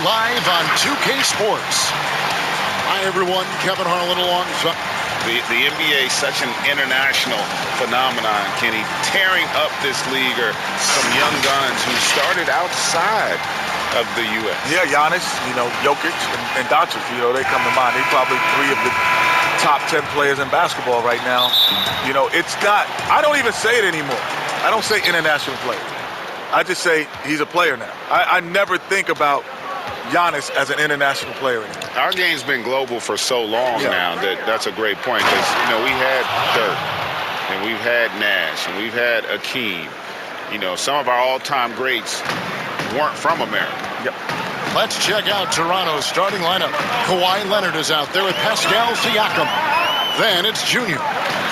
live on 2K Sports. Hi, everyone. Kevin Harlan alongside. The NBA is such an international phenomenon, Kenny. Tearing up this league are some young guns who started outside of the U.S. Yeah, Giannis, Jokic, and Doncic, they come to mind. They're probably three of the top 10 players in basketball right now. It's not, I don't even say it anymore. I don't say international player. I just say he's a player now. I never think about Giannis as an international player anymore. Our game's been global for so long now that's a great point because, we had Dirk, and we've had Nash, and we've had Akeem. Some of our all-time greats weren't from America. Yep. Let's check out Toronto's starting lineup. Kawhi Leonard is out there with Pascal Siakam. Then it's Junior.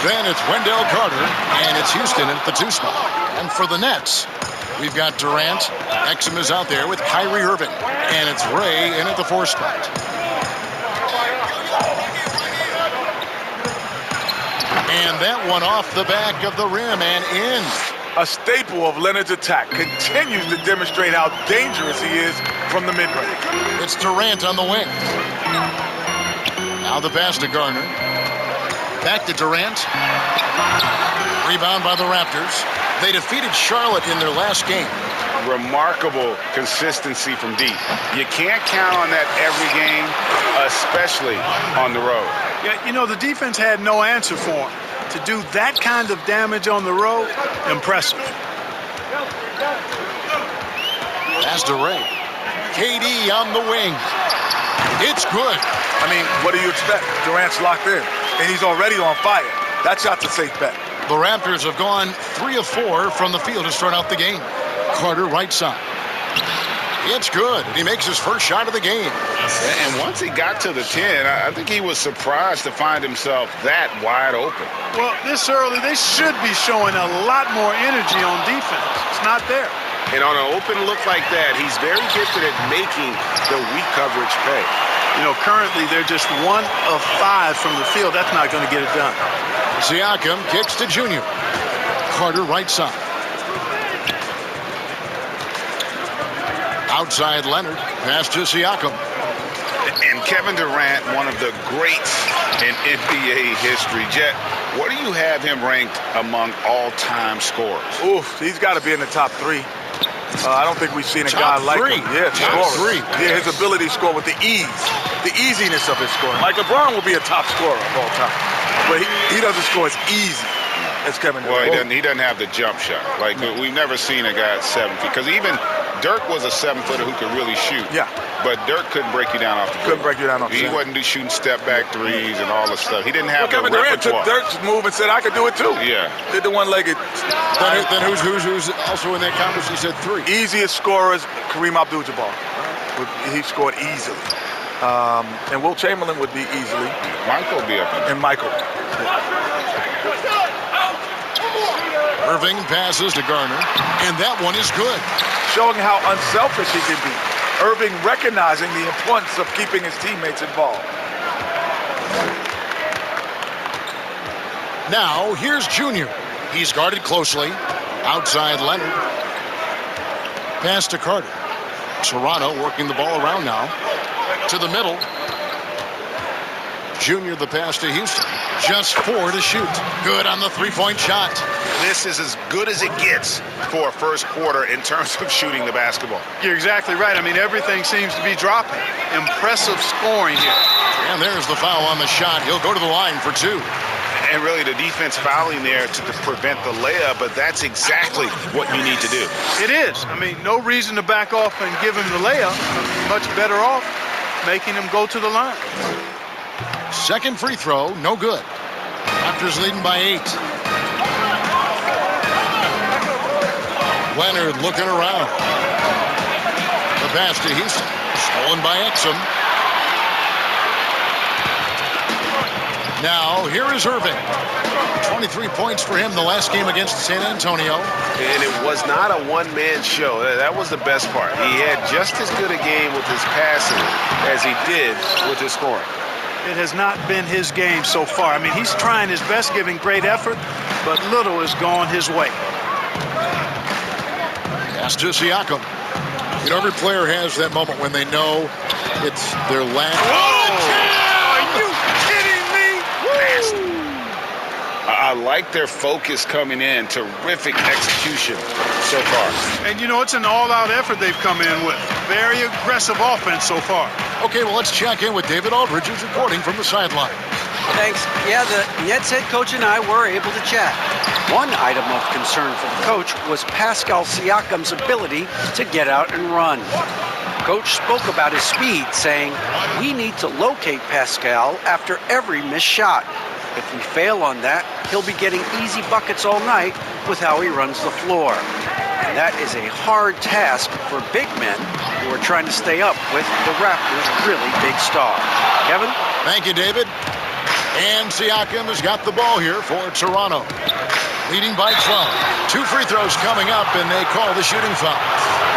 Then it's Wendell Carter, and it's Houston at the 2 spot. And for the Nets, we've got Durant. Exum is out there with Kyrie Irving. And it's Ray in at the 4 spot. And that one off the back of the rim and in. A staple of Leonard's attack, continues to demonstrate how dangerous he is from the mid-range. It's Durant on the wing. Now the pass to Garner. Back to Durant. Rebound by the Raptors. They defeated Charlotte in their last game. Remarkable consistency from deep. You can't count on that every game, especially on the road. Yeah, the defense had no answer for him. To do that kind of damage on the road, impressive. Pass to Ray. KD on the wing. It's good. I mean, what do you expect? Durant's locked in, and he's already on fire. That shot's a safe bet. The Raptors have gone 3 of 4 from the field to start out the game. Carter right side. It's good. He makes his first shot of the game. And once he got to the 10, I think he was surprised to find himself that wide open. Well, this early, they should be showing a lot more energy on defense. It's not there. And on an open look like that, he's very gifted at making the weak coverage pay. Currently they're just 1 of 5 from the field. That's not going to get it done. Siakam kicks to Junior. Carter right side. Outside Leonard, pass to Siakam. And Kevin Durant, one of the greats in NBA history. Jet, what do you have him ranked among all-time scorers? Oof, he's got to be in the top 3. I don't think we've seen a guy like him. Yeah, top 3. Yeah, his ability to score with the easiness of his scoring. Like LeBron will be a top scorer of all time, but he doesn't score as easy as Kevin Durant. Well, he doesn't have the jump shot. Like, we've never seen a guy at 7 feet. Because even Dirk was a 7-footer who could really shoot. Yeah. But Dirk couldn't break you down off the Couldn't break you down off the He wasn't shooting step-back threes and all the stuff. He didn't have the Kevin Durant took repertoire. Dirk's move and said, I could do it too. Yeah. Did the one-legged. Then who's also in that conference? He said 3. Easiest scorers, Kareem Abdul-Jabbar. He scored easily. And Will Chamberlain would be easily. Michael would be up in there. And Michael. Irving passes to Garner, and that one is good. Showing how unselfish he can be. Irving recognizing the importance of keeping his teammates involved. Now, here's Junior. He's guarded closely. Outside Leonard. Pass to Carter. Toronto working the ball around now. To the middle. Junior the pass to Houston. Just 4 to shoot. Good on the 3-point shot. This is as good as it gets for a first quarter in terms of shooting the basketball. You're exactly right. I mean, everything seems to be dropping. Impressive scoring here. And there's the foul on the shot. He'll go to the line for 2. And really the defense fouling there to prevent the layup, but that's exactly what you need to do. It is. I mean, no reason to back off and give him the layup. Much better off making him go to the line. Second free throw, no good. Raptors leading by 8. Leonard looking around. The pass to Houston. Stolen by Exum. Now, here is Irving. 23 points for him the last game against San Antonio. And it was not a one-man show. That was the best part. He had just as good a game with his passing as he did with his scoring. It has not been his game so far. I mean, he's trying his best, giving great effort, but little has gone his way. Pass to Siakam. You know, every player has that moment when they know it's their last. Are you kidding me? I like their focus coming in. Terrific execution so far. And, you know, it's an all-out effort they've come in with. Very aggressive offense so far. Okay, well, let's check in with David Aldridge, who's reporting from the sideline. Thanks. Yeah, the Nets head coach and I were able to chat. One item of concern for the coach was Pascal Siakam's ability to get out and run. Coach spoke about his speed, saying, "We need to locate Pascal after every missed shot. If we fail on that, he'll be getting easy buckets all night with how he runs the floor." And that is a hard task for big men who are trying to stay up with the Raptors' really big star. Kevin? Thank you, David. And Siakam has got the ball here for Toronto. Leading by 12. 2 free throws coming up, and they call the shooting foul.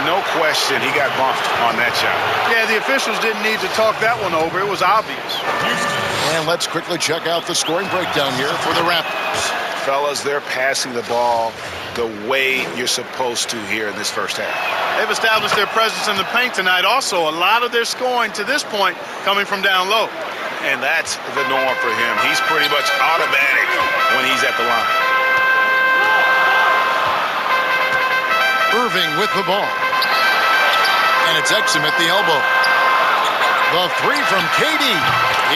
No question, he got bumped on that shot. Yeah, the officials didn't need to talk that one over. It was obvious. And let's quickly check out the scoring breakdown here for the Raptors. Fellas, they're passing the ball the way you're supposed to here in this first half. They've established their presence in the paint tonight. Also, a lot of their scoring to this point coming from down low. And that's the norm for him. He's pretty much automatic when he's at the line. Irving with the ball. And it's Exum at the elbow. The 3 from KD.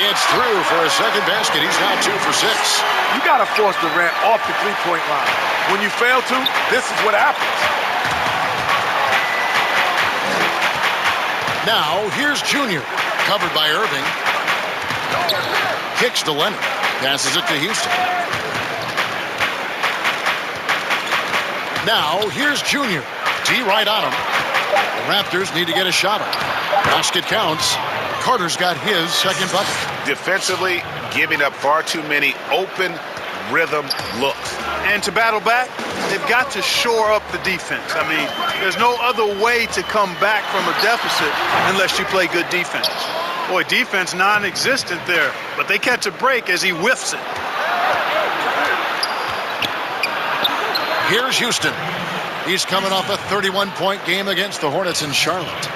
It's through for a second basket. He's now 2 for 6. You got to force Durant off the three-point line. When you fail to, this is what happens. Now, here's Junior. Covered by Irving. Kicks to Leonard. Passes it to Houston. Now, here's Junior. D right on him. The Raptors need to get a shot up. Basket counts. Carter's got his second bucket. Defensively, giving up far too many open rhythm looks. And to battle back, they've got to shore up the defense. I mean, there's no other way to come back from a deficit unless you play good defense. Boy, defense non-existent there, but they catch a break as he whiffs it. Here's Houston. He's coming off a 31-point game against the Hornets in Charlotte.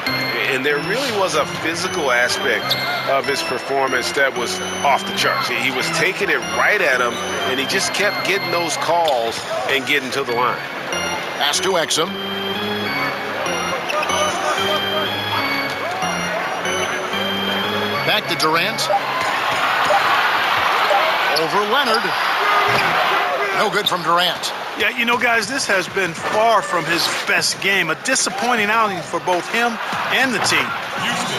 And there really was a physical aspect of his performance that was off the charts. He was taking it right at him, and he just kept getting those calls and getting to the line. Pass to Exum. Back to Durant. Over Leonard. No good from Durant. Yeah, you know, guys, this has been far from his best game. A disappointing outing for both him and the team.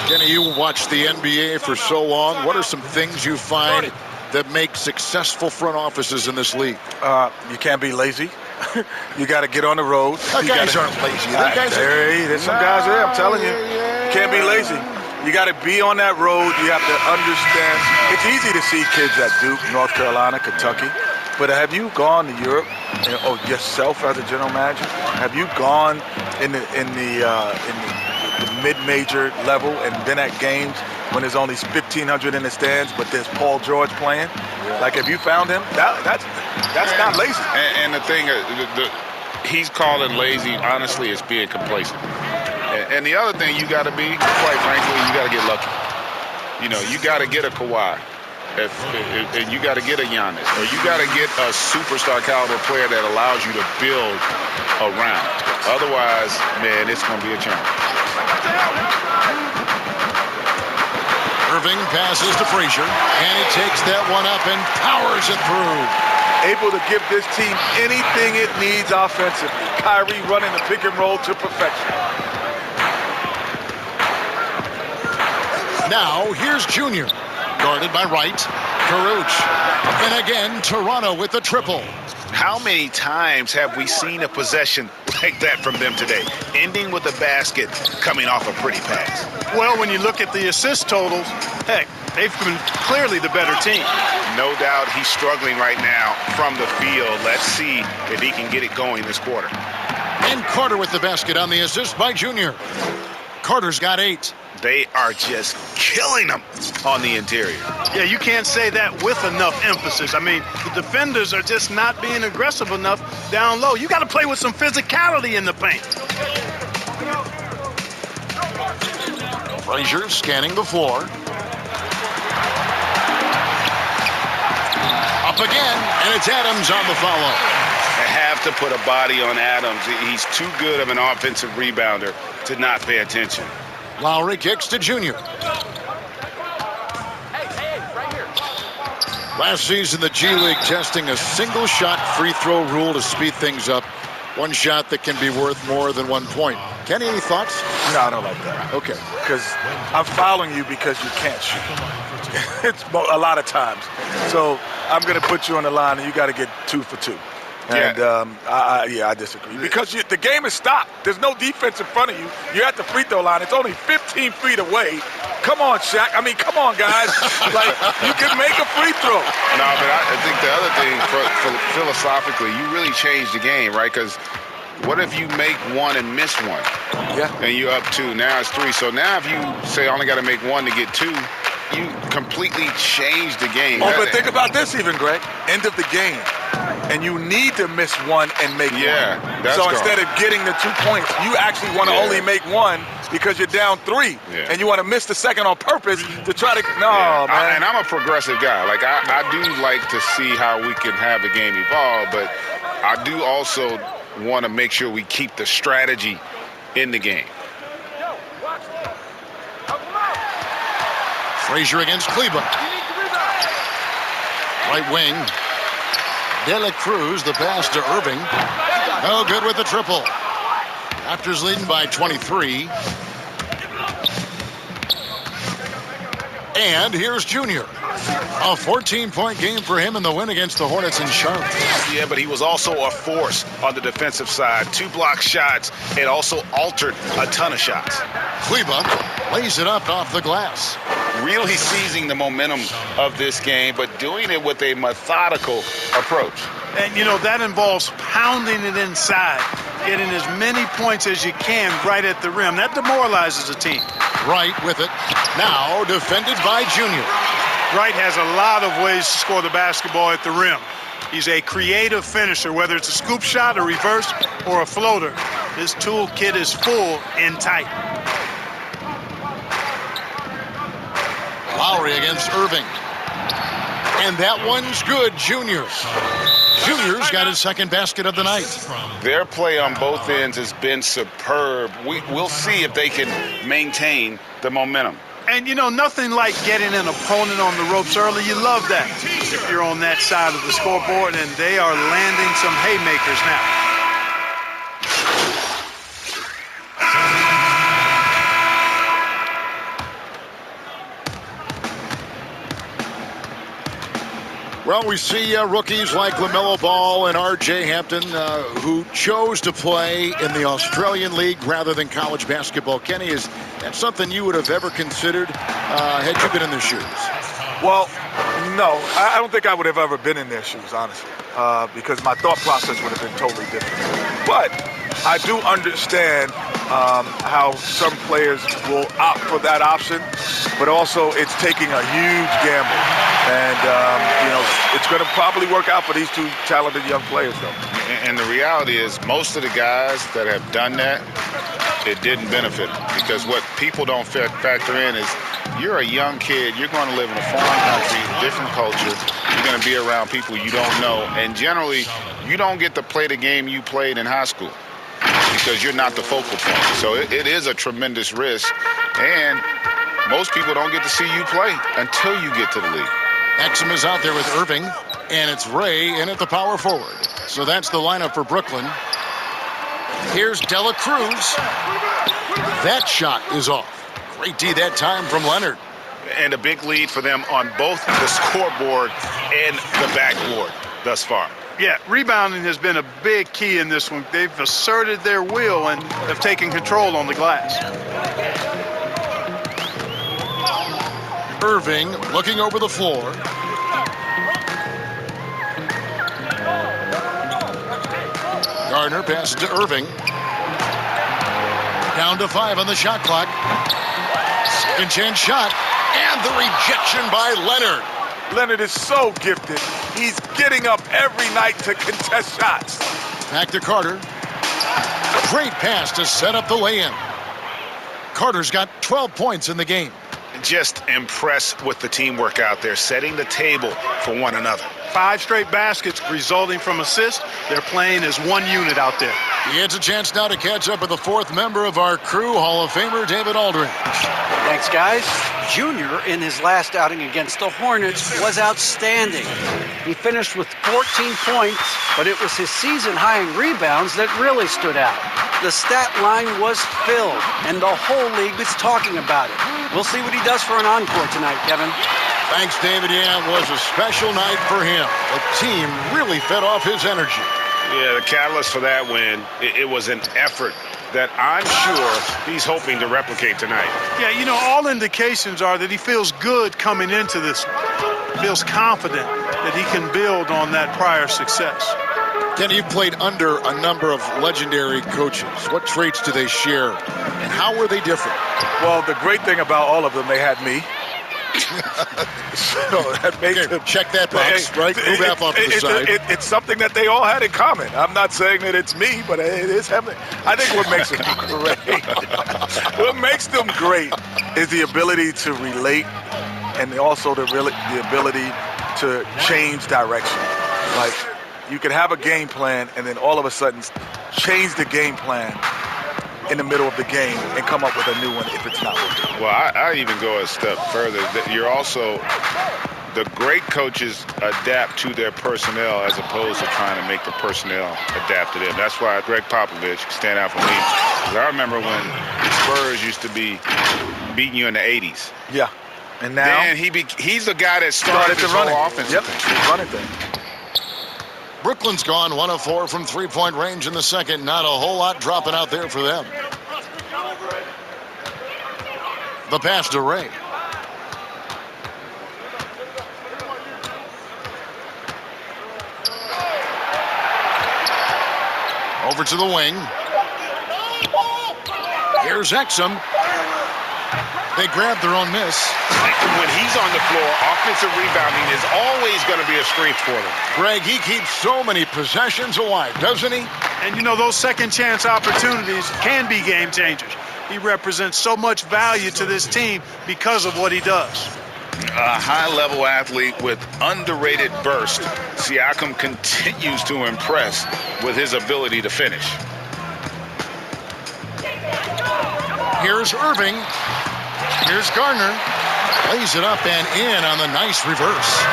Kenny, you watched the NBA for so long. What are some things you find that make successful front offices in this league? You can't be lazy. You got to get on the road. Guys aren't lazy. There's some guys there, I'm telling you. You can't be lazy. You got to be on that road. You have to understand. It's easy to see kids at Duke, North Carolina, Kentucky. But have you gone to Europe, yourself as a general manager? Have you gone in the mid-major level and been at games when there's only 1,500 in the stands, but there's Paul George playing? Like, have you found him? That's not lazy. And the thing, he's calling lazy, honestly, is being complacent. And the other thing you got to be, quite frankly, you got to get lucky. You know, you got to get a Kawhi. And you got to get a Giannis, or you got to get a superstar caliber player that allows you to build around. Otherwise, man, it's going to be a challenge. Irving passes to Frazier, and he takes that one up and powers it through. Able to give this team anything it needs offensively. Kyrie running the pick and roll to perfection. Now, here's Junior. Guarded by Wright. Caruch. And again, Toronto with the triple. How many times have we seen a possession like that from them today? Ending with a basket, coming off a pretty pass. Well, when you look at the assist totals, heck, they've been clearly the better team. No doubt he's struggling right now from the field. Let's see if he can get it going this quarter. And Carter with the basket on the assist by Junior. Carter's got 8. They are just killing them on the interior. Yeah, you can't say that with enough emphasis. I mean, the defenders are just not being aggressive enough down low. You got to play with some physicality in the paint. Frazier scanning the floor. Up again, and it's Adams on the follow. They have to put a body on Adams. He's too good of an offensive rebounder to not pay attention. Lowry kicks to Junior. Last season, the G League testing a single-shot free throw rule to speed things up. One shot that can be worth more than 1 point. Kenny, any thoughts? No, I don't like that. Okay. Because I'm fouling you because you can't shoot. It's a lot of times. So I'm going to put you on the line, and you got to get 2 for 2. And I disagree. Because the game is stopped. There's no defense in front of you. You're at the free throw line. It's only 15 feet away. Come on, Shaq. I mean, come on, guys. Like, you can make a free throw. No, but I think the other thing, philosophically, you really changed the game, right? Because what if you make one and miss one? Yeah. And you're up 2. Now it's 3. So now if you say I only got to make 1 to get 2, you completely changed the game. Oh, but think about this even, Greg. End of the game. And you need to miss 1 and make 1. That's so gone. instead of getting the 2 points, you actually want to only make 1 because you're down 3. Yeah. And you want to miss the second on purpose to try to... No, man. And I'm a progressive guy. Like, I do like to see how we can have the game evolve, but I do also want to make sure we keep the strategy in the game. Frazier against Kleber. Right wing. De La Cruz, the pass to Irving. Oh, good with the triple. Raptors leading by 23. And here's Junior. A 14-point game for him in the win against the Hornets in Charlotte. Yeah, but he was also a force on the defensive side. 2 block shots and also altered a ton of shots. Kleber lays it up off the glass. Really seizing the momentum of this game, but doing it with a methodical approach. And, you know, that involves pounding it inside, getting as many points as you can right at the rim. That demoralizes a team. Wright with it. Now defended by Junior. Wright has a lot of ways to score the basketball at the rim. He's a creative finisher, whether it's a scoop shot, a reverse, or a floater. This toolkit is full and tight. Lowry against Irving. And that one's good, Junior. Junior's got his second basket of the night. Their play on both ends has been superb. We'll see if they can maintain the momentum. And, you know, nothing like getting an opponent on the ropes early. You love that if you're on that side of the scoreboard, and they are landing some haymakers now. Well, we see rookies like LaMelo Ball and R.J. Hampton who chose to play in the Australian League rather than college basketball. Kenny, is that something you would have ever considered had you been in their shoes? Well, no. I don't think I would have ever been in their shoes, honestly, because my thought process would have been totally different. But I do understand how some players will opt for that option, but also it's taking a huge gamble. And, you know, it's going to probably work out for these 2 talented young players, though. And the reality is most of the guys that have done that, it didn't benefit them. Because what people don't factor in is you're a young kid, you're going to live in a foreign country, different culture, you're going to be around people you don't know, and generally you don't get to play the game you played in high school because you're not the focal point. So it is a tremendous risk, and most people don't get to see you play until you get to the league. Exum is out there with Irving, and it's Ray in at the power forward. So that's the lineup for Brooklyn. Here's De La Cruz. That shot is off. Great D that time from Leonard. And a big lead for them on both the scoreboard and the backboard thus far. Yeah, rebounding has been a big key in this one. They've asserted their will and have taken control on the glass. Irving looking over the floor. Gardner passes to Irving. Down to 5 on the shot clock. Second chance shot. And the rejection by Leonard. Leonard is so gifted. He's getting up every night to contest shots. Back to Carter. Great pass to set up the lay-in. Carter's got 12 points in the game. Just impressed with the teamwork out there, setting the table for one another. 5 straight baskets resulting from assists. They're playing as one unit out there. He gets a chance now to catch up with the 4th member of our crew, Hall of Famer David Aldridge. Thanks, guys. Junior, in his last outing against the Hornets, was outstanding. He finished with 14 points, but it was his season-high in rebounds that really stood out. The stat line was filled, and the whole league was talking about it. We'll see what he does for an encore tonight, Kevin. Thanks, David. Yeah, it was a special night for him. The team really fed off his energy. Yeah, the catalyst for that win, it was an effort that I'm sure he's hoping to replicate tonight. Yeah, you know, all indications are that he feels good coming into this, feels confident that he can build on that prior success. Kenny, you've played under a number of legendary coaches. What traits do they share, and how were they different? Well, the great thing about all of them, they had me. So that makes it, check that box, right? Move half off to the side. It's something that they all had in common. I'm not saying that it's me, but it is him. I think what makes them great, what makes them great, is the ability to relate, and also the ability to change direction. Like, you can have a game plan, and then all of a sudden change the game plan in the middle of the game and come up with a new one if it's not working. Well, I even go a step further. You're also, the great coaches adapt to their personnel as opposed to trying to make the personnel adapt to them. That's why Greg Popovich stand out for me. I remember when Spurs used to be beating you in the 80s. Yeah. And now then he's the guy that started this whole offense. Yep, running thing. Brooklyn's gone 1 of 4 from three-point range in the second. Not a whole lot dropping out there for them. The pass to Ray. Over to the wing. Here's Exum. They grabbed their own miss. When he's on the floor, offensive rebounding is always going to be a strength for them. Greg, he keeps so many possessions alive, doesn't he? And, you know, those second-chance opportunities can be game changers. He represents so much value to this team because of what he does. A high-level athlete with underrated burst, Siakam continues to impress with his ability to finish. Here's Irving. Here's Gardner. Lays it up and in on the nice reverse.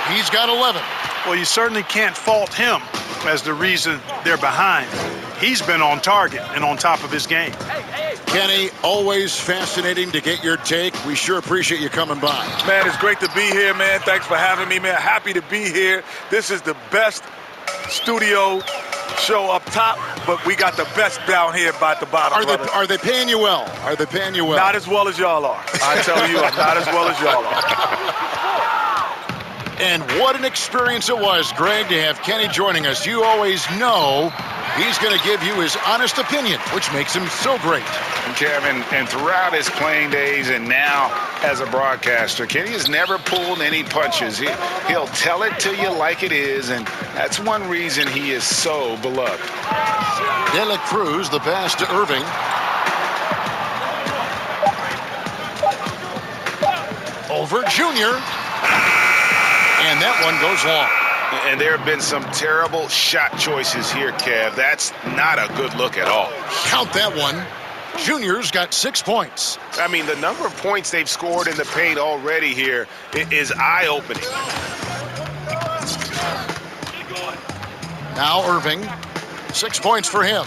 He's got 11. Well, you certainly can't fault him as the reason they're behind. He's been on target and on top of his game. Kenny, always fascinating to get your take. We sure appreciate you coming by. Man, it's great to be here, man. Thanks for having me, man. Happy to be here. This is the best studio show up top, but we got the best down here by the bottom. Are they paying you well? Are they paying you well? Not as well as y'all are. I tell you, not as well as y'all are. And what an experience it was, Greg, to have Kenny joining us. You always know he's going to give you his honest opinion, which makes him so great. And Kevin, and throughout his playing days and now as a broadcaster, Kenny has never pulled any punches. He'll tell it to you like it is, and that's one reason he is so beloved. De La Cruz, the pass to Irving. Over Junior. And that one goes long. And there have been some terrible shot choices here, Kev. That's not a good look at all. Count that one. Junior's got 6 points. I mean, the number of points they've scored in the paint already here is eye-opening. Now Irving. 6 points for him.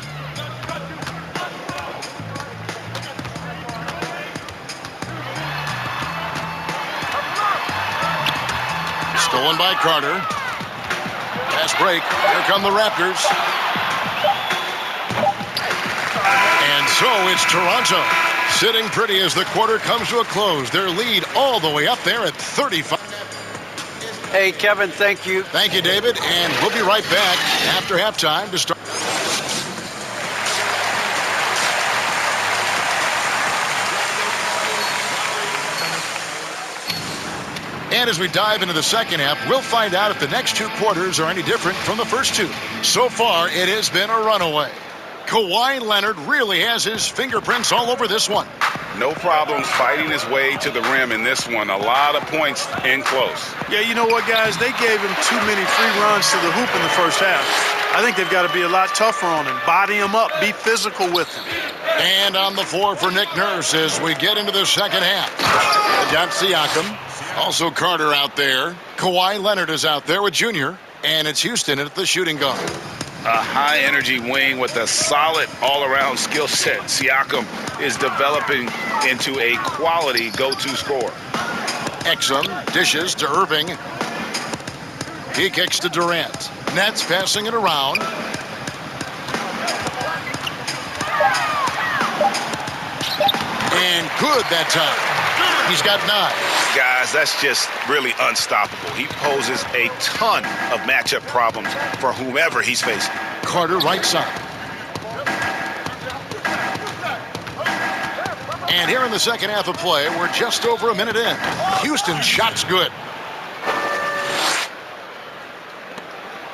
Stolen by Carter. Fast break. Here come the Raptors. And so it's Toronto sitting pretty as the quarter comes to a close. Their lead all the way up there at 35. Hey, Kevin, thank you. Thank you, David. And we'll be right back after halftime to start. And as we dive into the second half, we'll find out if the next 2 quarters are any different from the first 2. So far, it has been a runaway. Kawhi Leonard really has his fingerprints all over this one. No problems fighting his way to the rim in this one. A lot of points in close. Yeah, you know what, guys? They gave him too many free runs to the hoop in the first half. I think they've got to be a lot tougher on him. Body him up. Be physical with him. And on the floor for Nick Nurse as we get into the second half. Got Siakam. Also Carter out there. Kawhi Leonard is out there with Junior. And it's Houston at the shooting guard. A high-energy wing with a solid all-around skill set. Siakam is developing into a quality go-to scorer. Exum dishes to Irving. He kicks to Durant. Nets passing it around. And good that time. He's got 9. Guys, that's just really unstoppable. He poses a ton of matchup problems for whomever he's facing. Carter right side. And here in the second half of play, we're just over a minute in. Houston shot's good.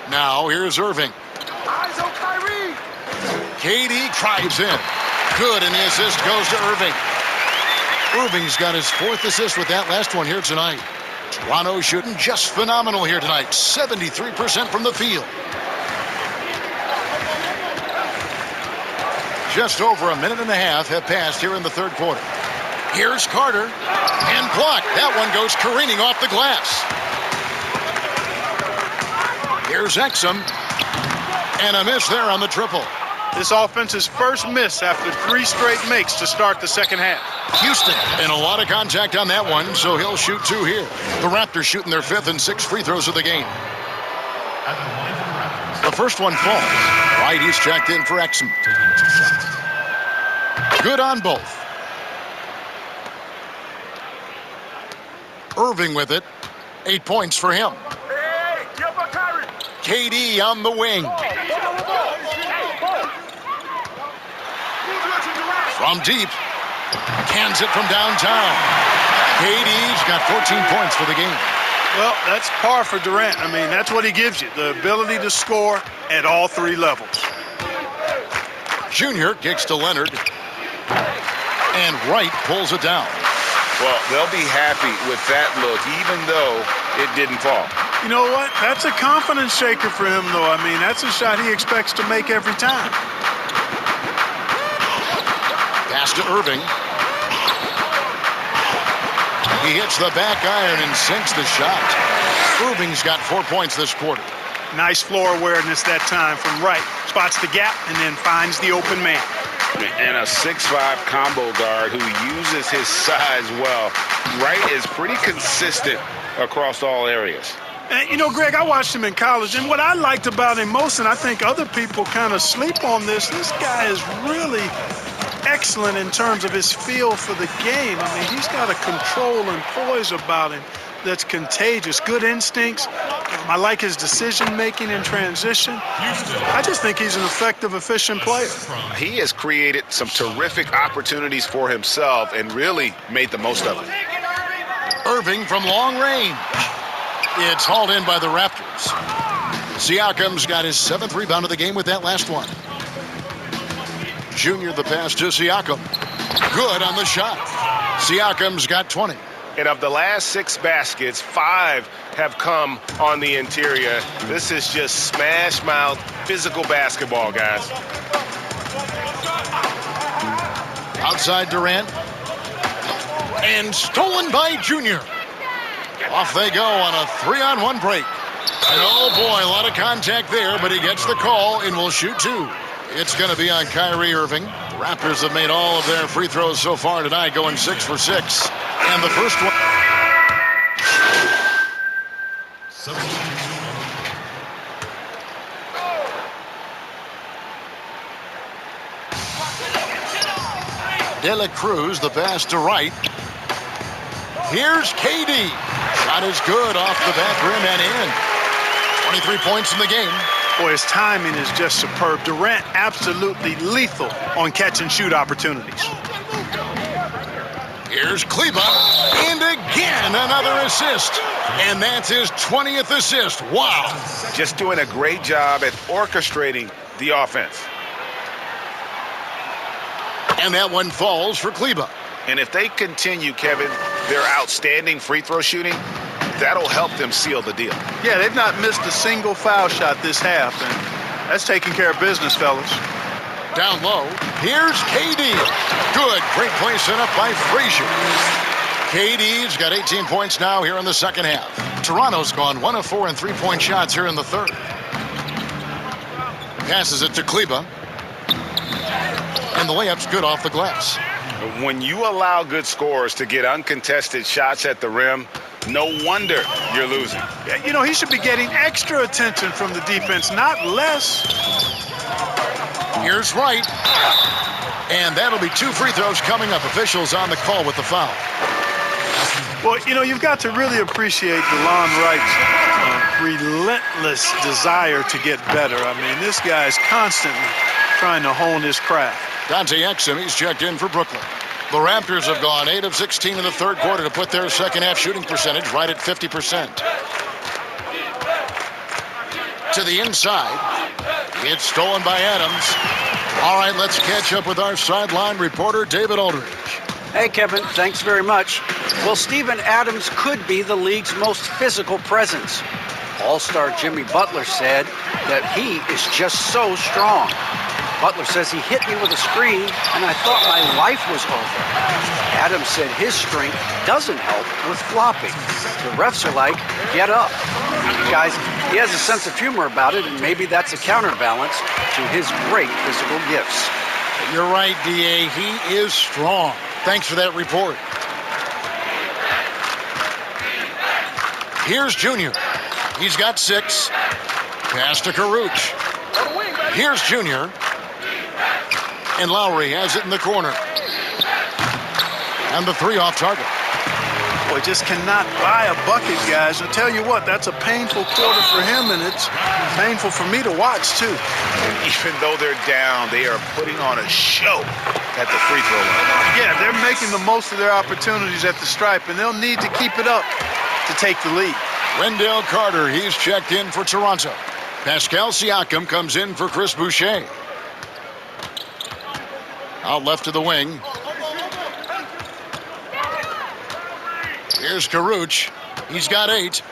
Now here's Irving. Eyes on Kyrie. KD drives in. Good, and the assist goes to Irving. Irving's got his 4th assist with that last one here tonight. Toronto shooting just phenomenal here tonight. 73% from the field. Just over a minute and a half have passed here in the third quarter. Here's Carter. And blocked. That one goes careening off the glass. Here's Exum. And a miss there on the triple. This offense's first miss after 3 straight makes to start the second half. Houston, and a lot of contact on that one, so he'll shoot 2 here. The Raptors shooting their 5th and 6th free throws of the game. The first one falls. Right, he's checked in for Exum. Good on both. Irving with it. 8 points for him. KD on the wing. From deep. Cans it from downtown. KD's got 14 points for the game. Well, that's par for Durant. I mean, that's what he gives you, the ability to score at all 3 levels. Junior kicks to Leonard. And Wright pulls it down. Well, they'll be happy with that look, even though it didn't fall. You know what? That's a confidence shaker for him, though. I mean, that's a shot he expects to make every time. Pass to Irving. He hits the back iron and sinks the shot. Irving's got 4 points this quarter. Nice floor awareness that time from Wright. Spots the gap and then finds the open man. And a 6'5" combo guard who uses his size well. Wright is pretty consistent across all areas. And, you know, Greg, I watched him in college, and what I liked about him most, and I think other people kind of sleep on this guy is really excellent in terms of his feel for the game. I mean, he's got a control and poise about him that's contagious. Good instincts. I like his decision-making in transition. I just think he's an effective, efficient player. He has created some terrific opportunities for himself and really made the most of it. Irving from long range. It's hauled in by the Raptors. Siakam's got his 7th rebound of the game with that last one. Junior the pass to Siakam. Good on the shot. Siakam's got 20. And of the last 6 baskets, 5 have come on the interior. This is just smash mouth physical basketball, guys. Outside Durant. And stolen by Junior. Off they go on a 3-on-1 break. And oh boy, a lot of contact there, but he gets the call and will shoot 2. It's going to be on Kyrie Irving. The Raptors have made all of their free throws so far tonight, going 6 for 6. And the first one. De La Cruz, the pass to Wright. Here's KD. Shot is good off the back rim and in. 23 points in the game. Boy, his timing is just superb. Durant absolutely lethal on catch and shoot opportunities. Here's Kleba, and again another assist. And that's his 20th assist. Wow. Just doing a great job at orchestrating the offense. And that one falls for Kleba. And if they continue, Kevin, their outstanding free throw shooting, that'll help them seal the deal. Yeah, they've not missed a single foul shot this half, and that's taking care of business, fellas. Down low, here's KD. Good, great play set up by Frazier. KD's got 18 points now here in the second half. Toronto's gone 1 of 4 in three-point shots here in the third. Passes it to Kleba. And the layup's good off the glass. When you allow good scorers to get uncontested shots at the rim, no wonder you're losing. Yeah, you know, he should be getting extra attention from the defense, not less. Here's Wright. And that'll be 2 free throws coming up. Officials on the call with the foul. Well, you know, you've got to really appreciate DeLon Wright's relentless desire to get better. I mean, this guy's constantly trying to hone his craft. Dante Exum, he's checked in for Brooklyn. The Raptors have gone 8 of 16 in the third quarter to put their second half shooting percentage right at 50%. To the inside. It's stolen by Adams. All right, let's catch up with our sideline reporter, David Aldridge. Hey, Kevin, thanks very much. Well, Steven Adams could be the league's most physical presence. All-star Jimmy Butler said that he is just so strong. Butler says he hit me with a screen, and I thought my life was over. Adams said his strength doesn't help with flopping. The refs are like, get up. Guys, he has a sense of humor about it, and maybe that's a counterbalance to his great physical gifts. You're right, D.A. He is strong. Thanks for that report. Here's Junior. He's got 6. Pass to Caruth. Here's Junior. And Lowry has it in the corner. And the 3 off target. Boy, just cannot buy a bucket, guys. I'll tell you what, that's a painful quarter for him, and it's painful for me to watch, too. Even though they're down, they are putting on a show at the free throw line. Yeah, they're making the most of their opportunities at the stripe, and they'll need to keep it up to take the lead. Wendell Carter, he's checked in for Toronto. Pascal Siakam comes in for Chris Boucher. Out left to the wing. Here's Caruth. He's got 8.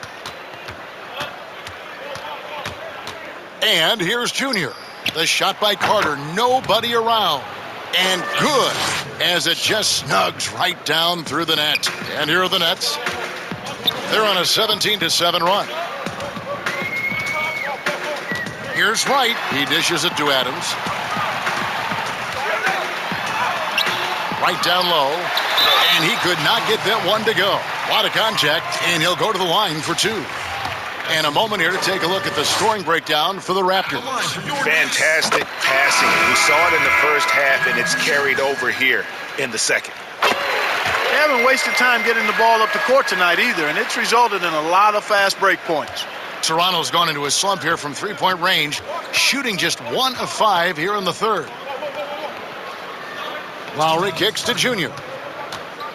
And here's Junior. The shot by Carter. Nobody around. And good, as it just snugs right down through the net. And here are the Nets. They're on a 17-7 run. Here's Wright. He dishes it to Adams. Right down low. And he could not get that one to go. A lot of contact, and he'll go to the line for 2. And a moment here to take a look at the scoring breakdown for the Raptors. Fantastic passing. We saw it in the first half, and it's carried over here in the second. They haven't wasted time getting the ball up the court tonight either, and it's resulted in a lot of fast break points. Toronto's gone into a slump here from three-point range, shooting just 1 of 5 here in the third. Lowry kicks to Junior.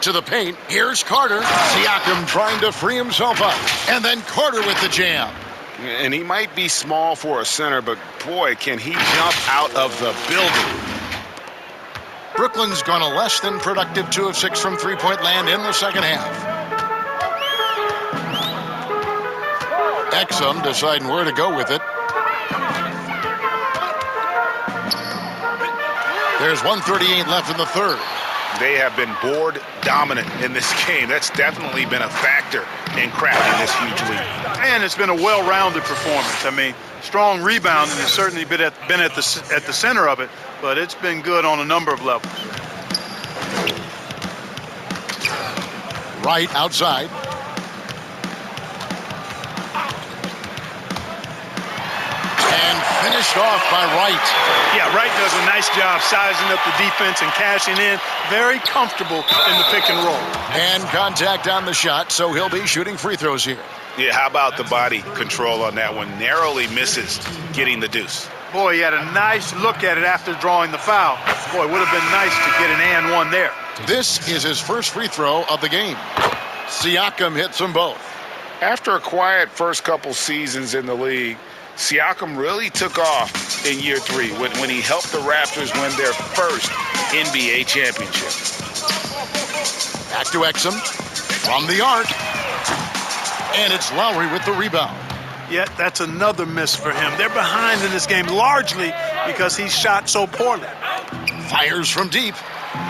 To the paint, here's Carter. Siakam trying to free himself up. And then Carter with the jam. And he might be small for a center, but boy, can he jump out of the building. Brooklyn's gone a less than productive 2 of 6 from three-point land in the second half. Exum deciding where to go with it. There's 1:38 left in the third. They have been board dominant in this game. That's definitely been a factor in cracking this huge lead. And it's been a well-rounded performance. I mean, strong rebounding has certainly been at the center of it, but it's been good on a number of levels. Right outside. And finished off by Wright. Yeah, Wright does a nice job sizing up the defense and cashing in. Very comfortable in the pick and roll. And contact on the shot, so he'll be shooting free throws here. Yeah, how about the body control on that one? Narrowly misses getting the deuce. Boy, he had a nice look at it after drawing the foul. Boy, it would have been nice to get an and one there. This is his first free throw of the game. Siakam hits them both. After a quiet first couple seasons in the league, Siakam really took off in year 3 when he helped the Raptors win their first NBA championship. Back to Exum. From the arc. And it's Lowry with the rebound. Yeah, that's another miss for him. They're behind in this game largely because he shot so poorly. Fires from deep.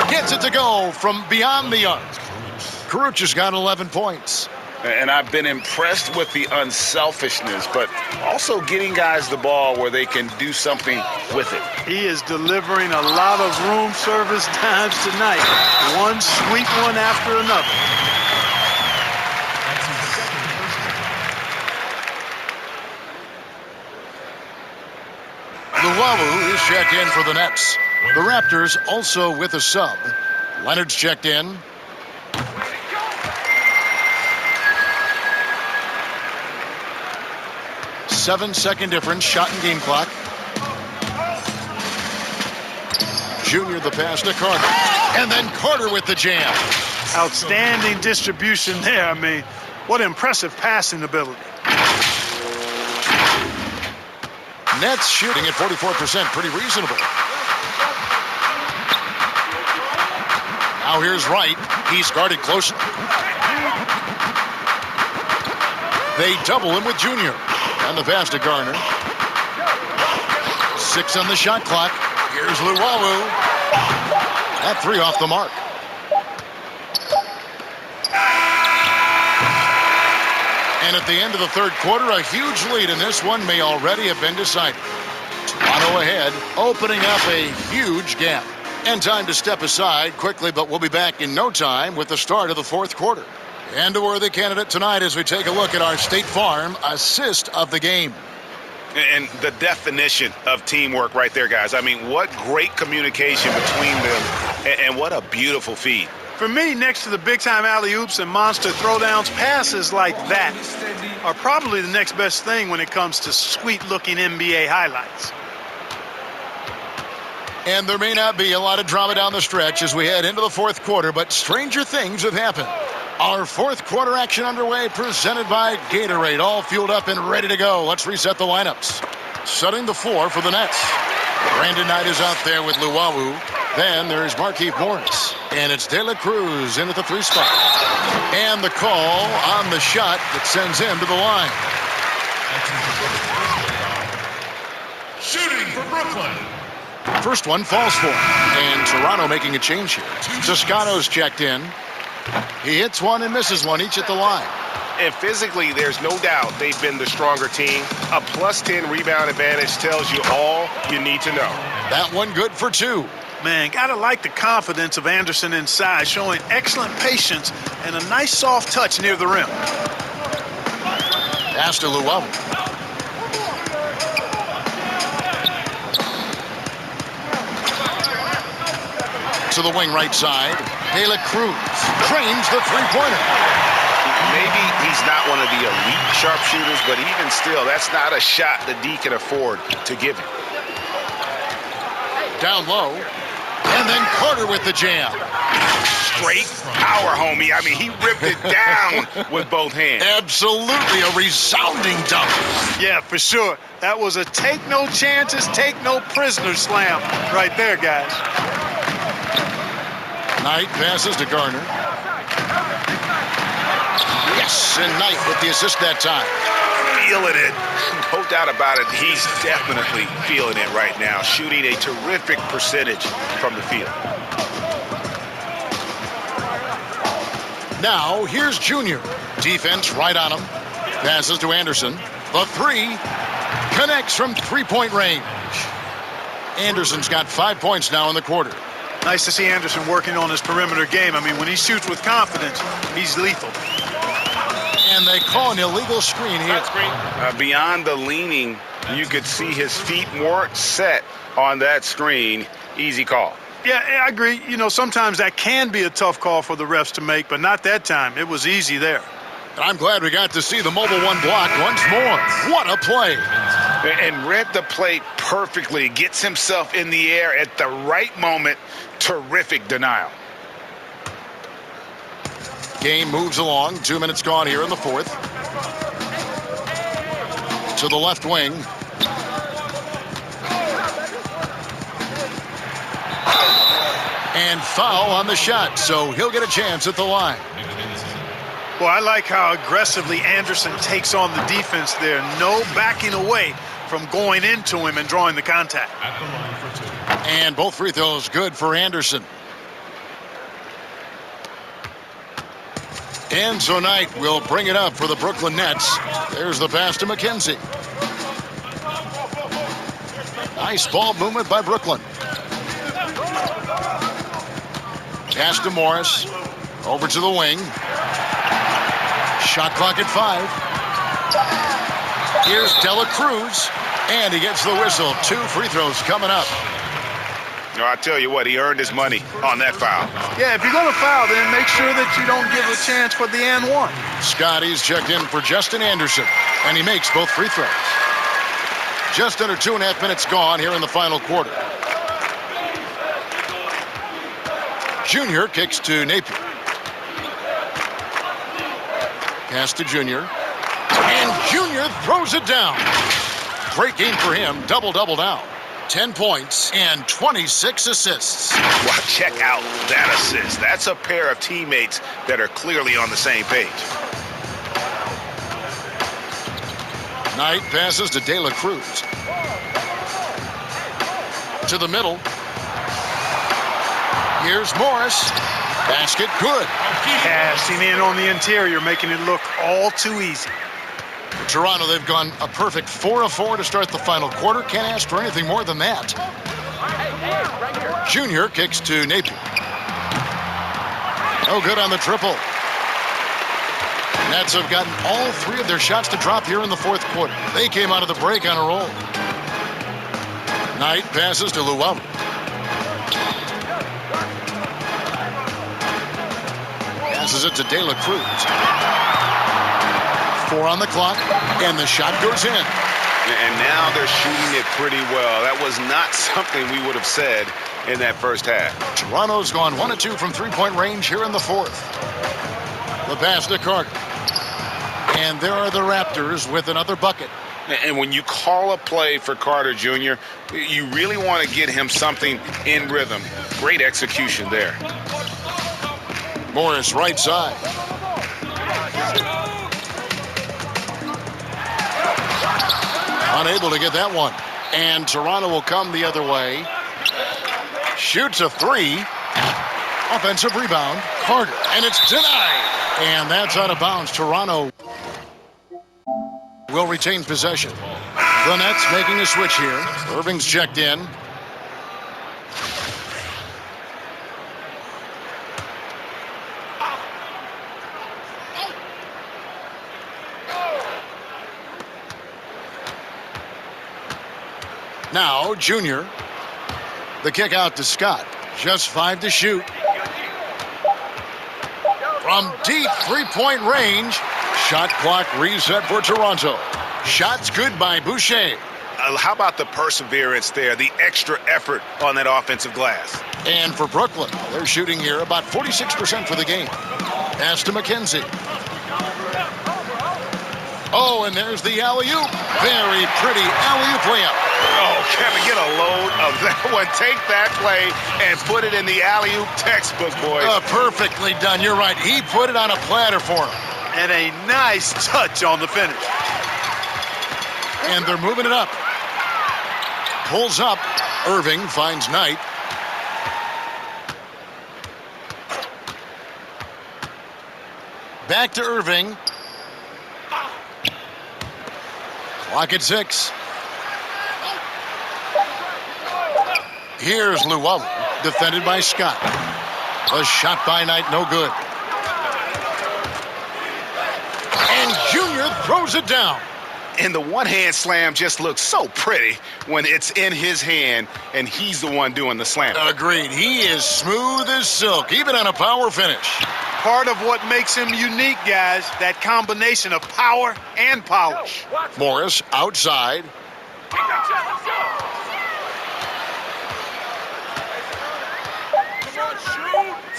Gets it to go from beyond the arc. Karuch has got 11 points. And I've been impressed with the unselfishness, but also getting guys the ball where they can do something with it. He is delivering a lot of room service times tonight. One sweet one after another. Luwawu is checked in for the Nets. The Raptors also with a sub. Leonard's checked in. Seven-second difference, shot and game clock. Junior the pass to Carter. And then Carter with the jam. Outstanding distribution there. I mean, what impressive passing ability. Nets shooting at 44%, pretty reasonable. Now here's Wright. He's guarded closely. They double him with Junior. And the pass to Garner. 6 on the shot clock. Here's Luwawu. That 3 off the mark. And at the end of the third quarter, a huge lead in this one may already have been decided. Toronto ahead, opening up a huge gap. And time to step aside quickly, but we'll be back in no time with the start of the fourth quarter. And a worthy candidate tonight as we take a look at our State Farm assist of the game. And the definition of teamwork right there, guys. I mean, what great communication between them, and what a beautiful feed. For me, next to the big-time alley-oops and monster throwdowns, passes like that are probably the next best thing when it comes to sweet-looking NBA highlights. And there may not be a lot of drama down the stretch as we head into the fourth quarter, but stranger things have happened. Our fourth quarter action underway, presented by Gatorade, all fueled up and ready to go. Let's reset the lineups. Setting the floor for the Nets. Brandon Knight is out there with Luwawu. Then there's Markieff Morris. And it's De La Cruz in at the 3 spot. And the call on the shot that sends him to the line. Shooting for Brooklyn. First one falls for him. And Toronto making a change here. Toscano's checked in. He hits one and misses one, each at the line. And physically, there's no doubt they've been the stronger team. A +10 rebound advantage tells you all you need to know. That one good for 2. Man, gotta like the confidence of Anderson inside, showing excellent patience and a nice soft touch near the rim. Pass to Luwawu. To the wing right side. De La Cruz trains the three-pointer. Maybe he's not one of the elite sharpshooters, but even still, that's not a shot that D can afford to give him. Down low. And then Carter with the jam. Straight power, homie. I mean, he ripped it down with both hands. Absolutely a resounding dunk. Yeah, for sure. That was a take no chances, take no prisoners slam right there, guys. Knight passes to Garner. Yes, and Knight with the assist that time. Feeling it. No doubt about it. He's definitely feeling it right now. Shooting a terrific percentage from the field. Now, here's Junior. Defense right on him. Passes to Anderson. The 3 connects from three-point range. Anderson's got 5 points now in the quarter. Nice to see Anderson working on his perimeter game. I mean, when he shoots with confidence, he's lethal. And they call an illegal screen here. Beyond the leaning, you could see his feet weren't set on that screen. Easy call. Yeah, I agree. You know, sometimes that can be a tough call for the refs to make, but not that time. It was easy there. I'm glad we got to see the mobile one block once more. What a play. And read the play perfectly. Gets himself in the air at the right moment. Terrific denial. Game moves along. 2 minutes gone here in the fourth. To the left wing. And foul on the shot, so he'll get a chance at the line. Well, I like how aggressively Anderson takes on the defense there. No backing away from going into him and drawing the contact. And both free throws good for Anderson. And so Knight will bring it up for the Brooklyn Nets. There's the pass to McKenzie. Nice ball movement by Brooklyn. Pass to Morris. Over to the wing. Shot clock at 5. Here's Dela Cruz. And he gets the whistle. 2 free throws coming up. No, I tell you what, he earned his money on that foul. Yeah, if you're going to foul, then make sure that you don't give a chance for the and one. Scotty's checked in for Justin Anderson, and he makes both free throws. Just under 2.5 minutes gone here in the final quarter. Junior kicks to Napier. Pass to Junior. And Junior throws it down. Great game for him. Double-double now. 10 points and 26 assists. Wow, check out that assist. That's a pair of teammates that are clearly on the same page. Knight passes to De La Cruz. To the middle. Here's Morris. Basket good. Passing in on the interior, making it look all too easy. For Toronto, they've gone a perfect 4 of 4 to start the final quarter. Can't ask for anything more than that. Junior kicks to Napier. No good on the triple. Nets have gotten all 3 of their shots to drop here in the fourth quarter. They came out of the break on a roll. Knight passes to Luau. Passes it to De La Cruz. 4 on the clock, and the shot goes in. And now they're shooting it pretty well. That was not something we would have said in that first half. Toronto's gone 1 of 2 from three-point range here in the fourth. The pass to Carter. And there are the Raptors with another bucket. And when you call a play for Carter Jr., you really want to get him something in rhythm. Great execution there. Morris right side. Unable to get that one. And Toronto will come the other way. Shoots a 3. Offensive rebound. Carter. And it's denied. And that's out of bounds. Toronto will retain possession. The Nets making a switch here. Irving's checked in. Now, Junior. The kick out to Scott. Just 5 to shoot. From deep three-point range. Shot clock reset for Toronto. Shots good by Boucher. How about the perseverance there, the extra effort on that offensive glass? And for Brooklyn, they're shooting here about 46% for the game. Pass to McKenzie. Oh, and there's the alley-oop. Very pretty alley-oop layup. Oh, Kevin, get a load of that one. Take that play and put it in the alley-oop textbook, boys. Perfectly done. You're right. He put it on a platter for him. And a nice touch on the finish. And they're moving it up. Pulls up. Irving finds Knight. Back to Irving. Clock at 6. Here's Luau, defended by Scott. A shot by Knight, no good. And Junior throws it down. And the one-hand slam just looks so pretty when it's in his hand and he's the one doing the slam. Agreed. He is smooth as silk, even on a power finish. Part of what makes him unique, guys, that combination of power and polish. Morris outside.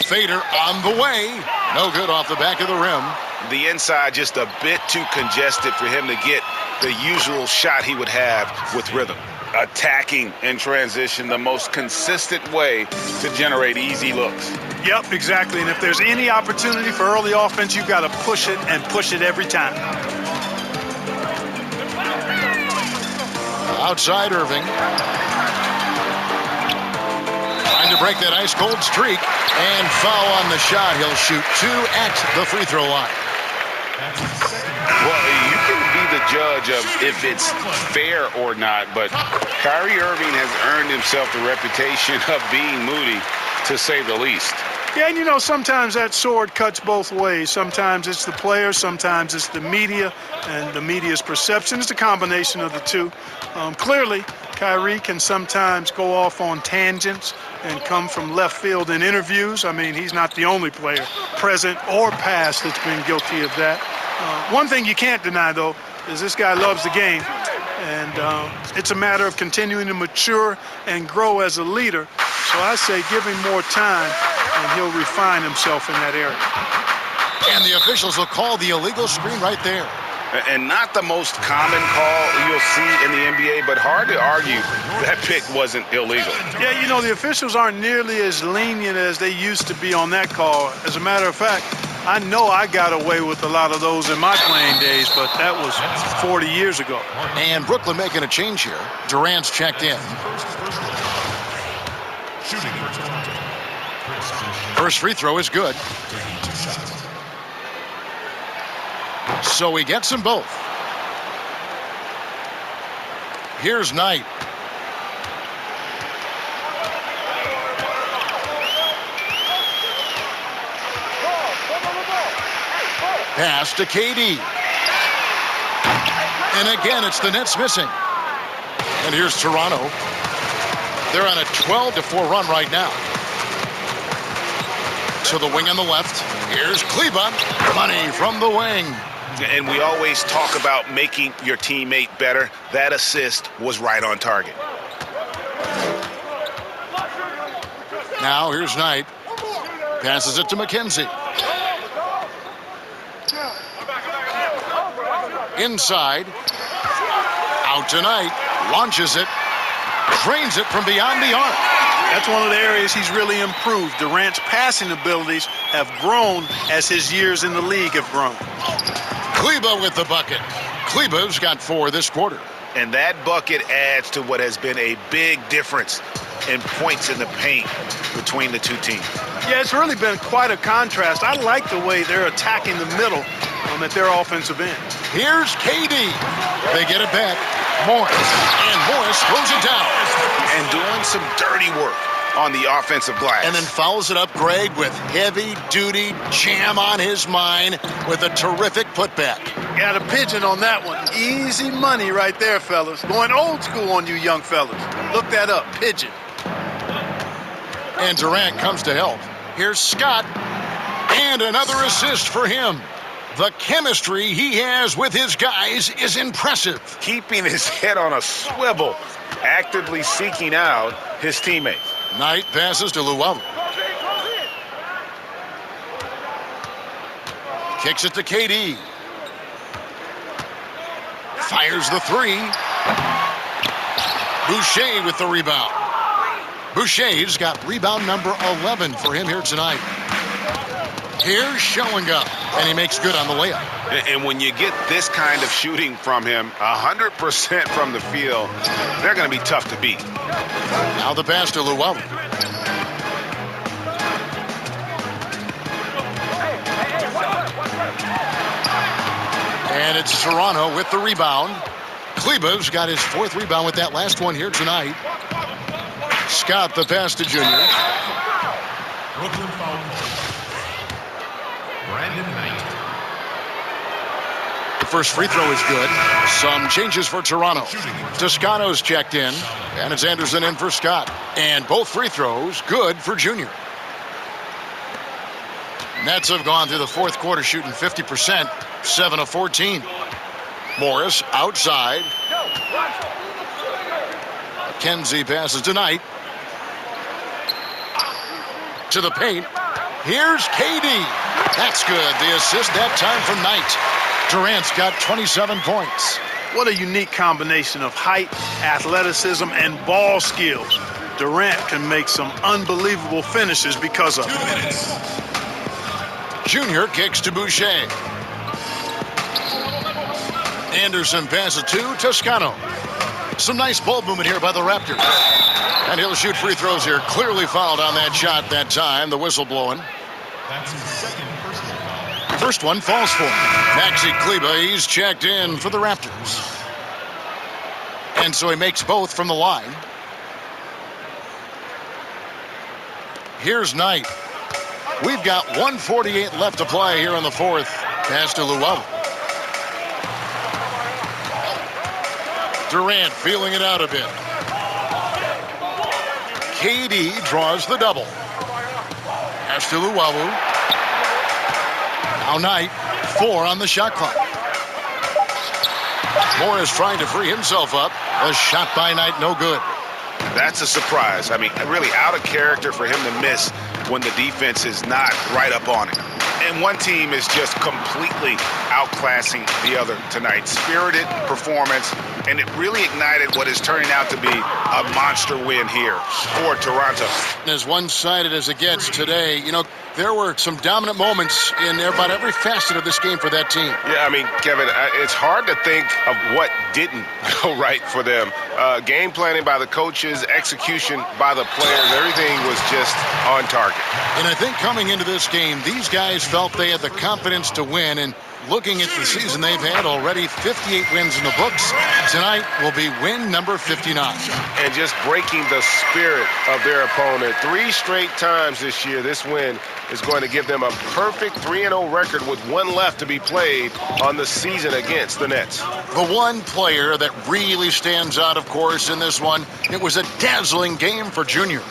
Fader on the way. No good off the back of the rim. The inside just a bit too congested for him to get the usual shot he would have with rhythm. attacking in transition the most consistent way to generate easy looks. Yep, exactly. And if there's any opportunity for early offense, you've got to push it and push it every time. Outside Irving. Trying to break that ice-cold streak. And foul on the shot. He'll shoot 2 at the free throw line. Well, you can be the judge of if it's fair or not, but Kyrie Irving has earned himself the reputation of being moody, to say the least. Yeah, and you know, sometimes that sword cuts both ways. Sometimes it's the player, sometimes it's the media, and the media's perception. It's a combination of the two. Clearly, Kyrie can sometimes go off on tangents and come from left field in interviews. I mean, he's not the only player, present or past, that's been guilty of that. One thing you can't deny, though, is this guy loves the game. And it's a matter of continuing to mature and grow as a leader. So I say give him more time, and he'll refine himself in that area. And the officials will call the illegal screen right there. And not the most common call you'll see in the NBA, but hard to argue that pick wasn't illegal. Yeah, you know, the officials aren't nearly as lenient as they used to be on that call. As a matter of fact, I know I got away with a lot of those in my playing days, but that was 40 years ago. And Brooklyn making a change here. Durant's checked in. First free throw is good. So he gets them both. Here's Knight. Pass to KD. And again, it's the Nets missing. And here's Toronto. They're on a 12-4 run right now. To the wing on the left. Here's Kleba. Money from the wing. And we always talk about making your teammate better. That assist was right on target. Now here's Knight. Passes it to McKenzie. Inside. Out to Knight. Launches it. Drains it from beyond the arc. That's one of the areas he's really improved. Durant's passing abilities have grown as his years in the league have grown. Kleba with the bucket. Kleba's got 4 this quarter. And that bucket adds to what has been a big difference in points in the paint between the two teams. Yeah, it's really been quite a contrast. I like the way they're attacking the middle at their offensive end. Here's KD. They get it back. Morris. And Morris throws it down. And doing some dirty work on the offensive glass. And then fouls it up, Greg, with heavy-duty jam on his mind with a terrific putback. Got a pigeon on that one. Easy money right there, fellas. Going old school on you young fellas. Look that up, pigeon. And Durant comes to help. Here's Scott. And another assist for him. The chemistry he has with his guys is impressive. Keeping his head on a swivel, actively seeking out his teammates. Knight passes to Luau. Kicks it to KD. Fires the 3. Boucher with the rebound. Boucher's got rebound number 11 for him here tonight. Here's showing up, and he makes good on the layup. And when you get this kind of shooting from him, 100% from the field, they're going to be tough to beat. Now the pass to Luau. And it's Toronto with the rebound. Kleba's got his 4th rebound with that last one here tonight. Scott the pass to Junior. Brooklyn foul. Brandon Knight. The first free throw is good. Some changes for Toronto. Toscano's checked in, and it's Anderson in for Scott. And both free throws good for Junior. Nets have gone through the 4th quarter shooting 50%, 7 of 14. Morris outside. McKenzie passes to Knight. To the paint. Here's KD. That's good. The assist that time from Knight. Durant's got 27 points. What a unique combination of height, athleticism, and ball skills. Durant can make some unbelievable finishes because of it. Junior kicks to Boucher. Anderson passes to Toscano. Some nice ball movement here by the Raptors. And he'll shoot free throws here. Clearly fouled on that shot that time. The whistle blowing. That's his second personal foul. First one falls for him. Maxi Kleber, he's checked in for the Raptors. And so he makes both from the line. Here's Knight. We've got 1:48 left to play here in the fourth. Pass to Luau. Durant feeling it out a bit. KD draws the double. Pass to Luau. Now Knight, 4 on the shot clock. Morris trying to free himself up. A shot by Knight, no good. That's a surprise. I mean, really out of character for him to miss when the defense is not right up on it. And one team is just completely outclassing the other tonight. Spirited performance, and it really ignited what is turning out to be a monster win here for Toronto. As one-sided as it gets today, you know, there were some dominant moments in about every facet of this game for that team. Yeah, I mean, Kevin, it's hard to think of what didn't go right for them. Game planning by the coaches, execution by the players, everything was just on target. And I think coming into this game, these guys felt they had the confidence to win. And looking at the season they've had already, 58 wins in the books. Tonight will be win number 59. And just breaking the spirit of their opponent. 3 straight times this year, this win is going to give them a perfect 3-0 record with 1 left to be played on the season against the Nets. The one player that really stands out, of course, in this one, it was a dazzling game for Junior.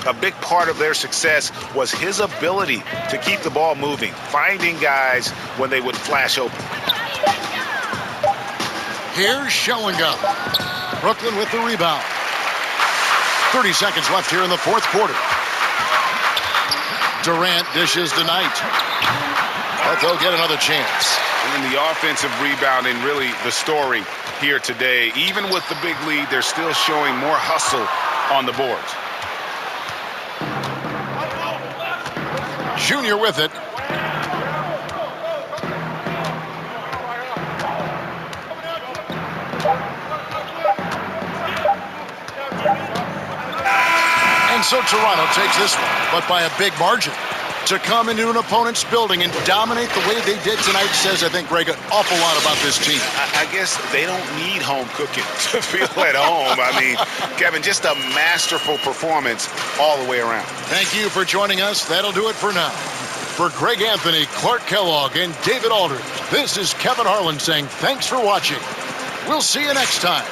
A big part of their success was his ability to keep the ball moving, finding guys when they would flash open. Here's Schellinga. Brooklyn with the rebound. 30 seconds left here in the fourth quarter. Durant dishes to Knight. But they'll get another chance. And the offensive rebounding, really the story here today. Even with the big lead, they're still showing more hustle on the boards. Junior with it. And so Toronto takes this one, but by a big margin. To come into an opponent's building and dominate the way they did tonight says, I think, Greg, an awful lot about this team. I guess they don't need home cooking to feel at home. I mean, Kevin, just a masterful performance all the way around. Thank you for joining us. That'll do it for now. For Greg Anthony, Clark Kellogg, and David Aldridge, this is Kevin Harlan saying thanks for watching. We'll see you next time.